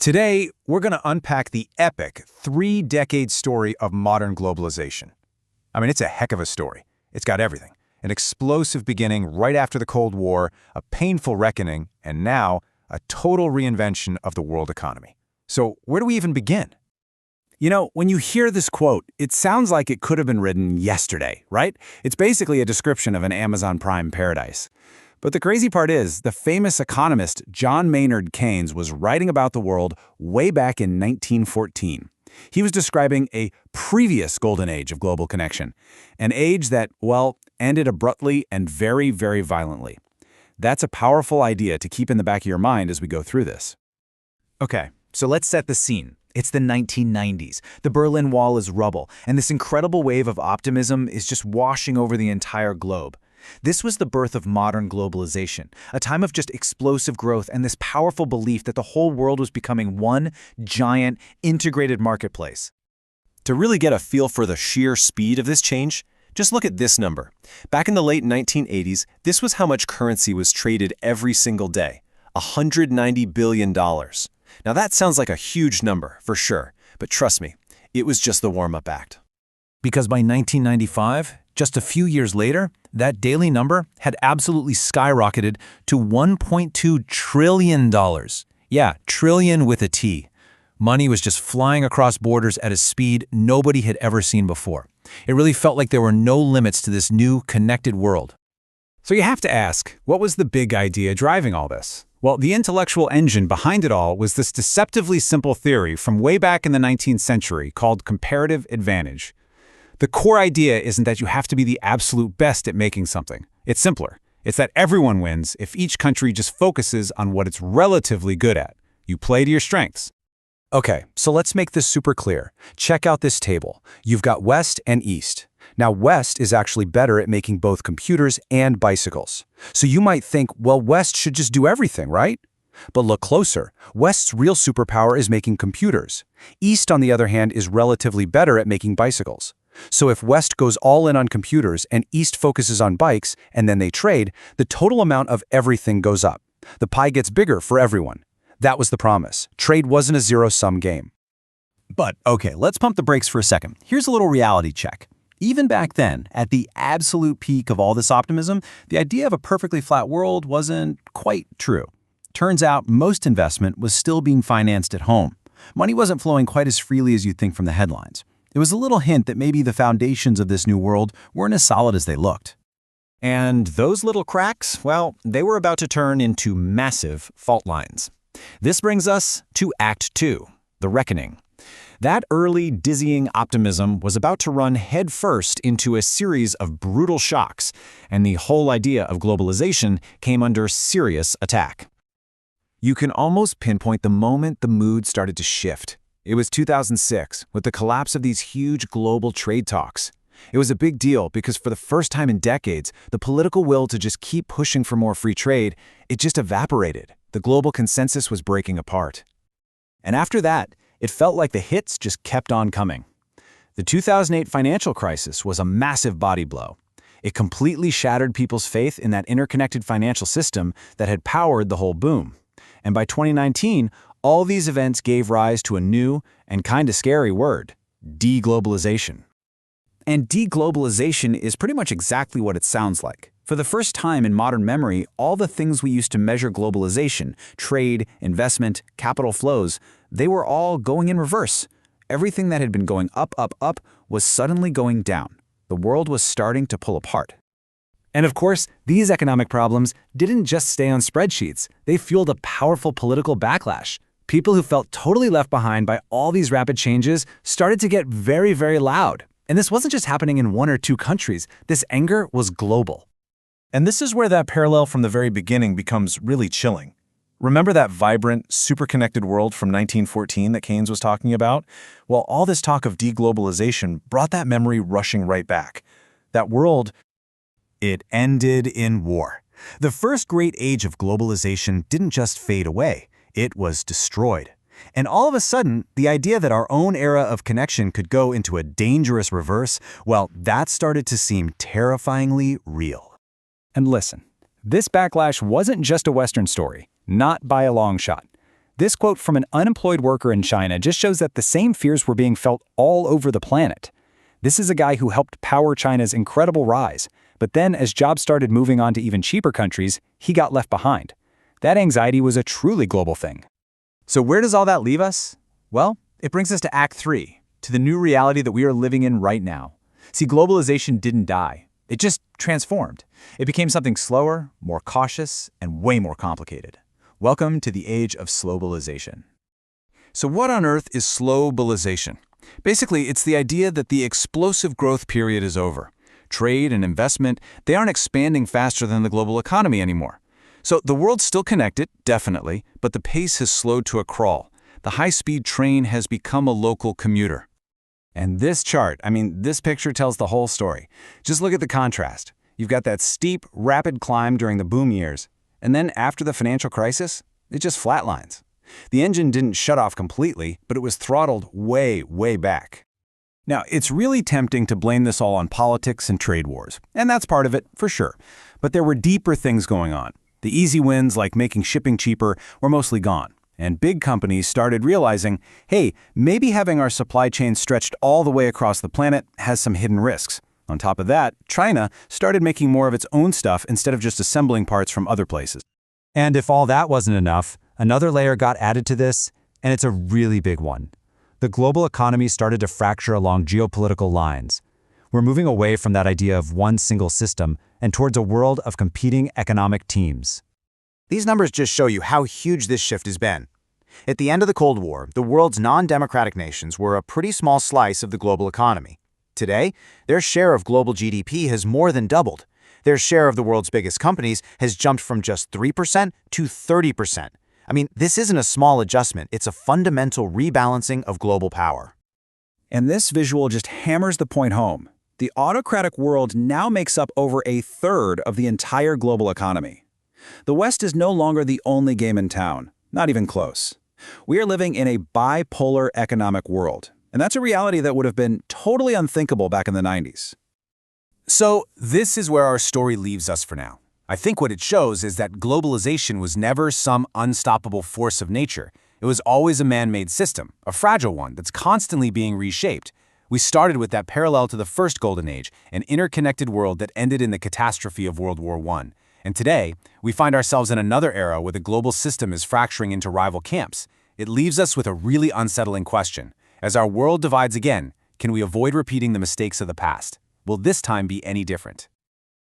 Today, we're going to unpack the epic three-decade story of modern globalization. I mean, it's a heck of a story. It's got everything. An explosive beginning right after the Cold War, a painful reckoning, and now a total reinvention of the world economy. So where do we even begin? You know, when you hear this quote, it sounds like it could have been written yesterday, right? It's basically a description of an Amazon Prime paradise. But the crazy part is, the famous economist John Maynard Keynes was writing about the world way back in 1914. He was describing a previous golden age of global connection, an age that, well, ended abruptly and very, very violently. That's a powerful idea to keep in the back of your mind as we go through this. Okay, so let's set the scene. It's the 1990s. The Berlin Wall is rubble, and this incredible wave of optimism is just washing over the entire globe. This was the birth of modern globalization, a time of just explosive growth and this powerful belief that the whole world was becoming one giant, integrated marketplace. To really get a feel for the sheer speed of this change, just look at this number. Back in the late 1980s, this was how much currency was traded every single day, $190 billion. Now that sounds like a huge number, for sure, but trust me, it was just the warm-up act. Because by 1995, just a few years later, that daily number had absolutely skyrocketed to $1.2 trillion. Yeah, trillion with a T. Money was just flying across borders at a speed nobody had ever seen before. It really felt like there were no limits to this new, connected world. So you have to ask, what was the big idea driving all this? Well, the intellectual engine behind it all was this deceptively simple theory from way back in the 19th century called comparative advantage. The core idea isn't that you have to be the absolute best at making something. It's simpler. It's that everyone wins if each country just focuses on what it's relatively good at. You play to your strengths. Okay, so let's make this super clear. Check out this table. You've got West and East. Now, West is actually better at making both computers and bicycles. So you might think, well, West should just do everything, right? But look closer. West's real superpower is making computers. East, on the other hand, is relatively better at making bicycles. So if West goes all in on computers and East focuses on bikes, and then they trade, the total amount of everything goes up. The pie gets bigger for everyone. That was the promise. Trade wasn't a zero-sum game. But, okay, let's pump the brakes for a second. Here's a little reality check. Even back then, at the absolute peak of all this optimism, the idea of a perfectly flat world wasn't quite true. Turns out most investment was still being financed at home. Money wasn't flowing quite as freely as you'd think from the headlines. It was a little hint that maybe the foundations of this new world weren't as solid as they looked. And those little cracks, well, they were about to turn into massive fault lines. This brings us to Act 2, the reckoning. That early, dizzying optimism was about to run headfirst into a series of brutal shocks, and the whole idea of globalization came under serious attack. You can almost pinpoint the moment the mood started to shift. It was 2006, with the collapse of these huge global trade talks. It was a big deal because for the first time in decades, the political will to just keep pushing for more free trade, it just evaporated. The global consensus was breaking apart. And after that, it felt like the hits just kept on coming. The 2008 financial crisis was a massive body blow. It completely shattered people's faith in that interconnected financial system that had powered the whole boom. And by 2019, all these events gave rise to a new and kind of scary word, deglobalization. And deglobalization is pretty much exactly what it sounds like. For the first time in modern memory, all the things we used to measure globalization, trade, investment, capital flows, they were all going in reverse. Everything that had been going up, up, up was suddenly going down. The world was starting to pull apart. And of course, these economic problems didn't just stay on spreadsheets. They fueled a powerful political backlash. People who felt totally left behind by all these rapid changes started to get very, very loud. And this wasn't just happening in one or two countries. This anger was global. And this is where that parallel from the very beginning becomes really chilling. Remember that vibrant, super-connected world from 1914 that Keynes was talking about? Well, all this talk of deglobalization brought that memory rushing right back. That world, It ended in war. The first great age of globalization didn't just fade away. It was destroyed. And all of a sudden, the idea that our own era of connection could go into a dangerous reverse, well, that started to seem terrifyingly real. And listen, this backlash wasn't just a Western story, not by a long shot. This quote from an unemployed worker in China just shows that the same fears were being felt all over the planet. This is a guy who helped power China's incredible rise, but then as jobs started moving on to even cheaper countries, he got left behind. That anxiety was a truly global thing. So where does all that leave us? Well, it brings us to Act 3, to the new reality that we are living in right now. See, globalization didn't die. It just transformed. It became something slower, more cautious, and way more complicated. Welcome to the age of slowbalisation. So what on earth is slowbalisation? Basically, it's the idea that the explosive growth period is over. Trade and investment, they aren't expanding faster than the global economy anymore. So the world's still connected, definitely, but the pace has slowed to a crawl. The high-speed train has become a local commuter. And this chart, this picture tells the whole story. Just look at the contrast. You've got that steep, rapid climb during the boom years, and then after the financial crisis, it just flatlines. The engine didn't shut off completely, but it was throttled way, way back. Now, it's really tempting to blame this all on politics and trade wars, and that's part of it, for sure. But there were deeper things going on. The easy wins, like making shipping cheaper, were mostly gone. And big companies started realizing, hey, maybe having our supply chain stretched all the way across the planet has some hidden risks. On top of that, China started making more of its own stuff instead of just assembling parts from other places. And if all that wasn't enough, another layer got added to this, and it's a really big one. The global economy started to fracture along geopolitical lines. We're moving away from that idea of one single system and towards a world of competing economic teams. These numbers just show you how huge this shift has been. At the end of the Cold War, the world's non-democratic nations were a pretty small slice of the global economy. Today, their share of global GDP has more than doubled. Their share of the world's biggest companies has jumped from just 3% to 30%. This isn't a small adjustment, it's a fundamental rebalancing of global power. And this visual just hammers the point home. The autocratic world now makes up over a third of the entire global economy. The West is no longer the only game in town, not even close. We are living in a bipolar economic world, and that's a reality that would have been totally unthinkable back in the 90s. So this is where our story leaves us for now. I think what it shows is that globalization was never some unstoppable force of nature. It was always a man-made system, a fragile one that's constantly being reshaped. We started with that parallel to the first golden age, an interconnected world that ended in the catastrophe of World War I. And today, we find ourselves in another era where the global system is fracturing into rival camps. It leaves us with a really unsettling question. As our world divides again, can we avoid repeating the mistakes of the past? Will this time be any different?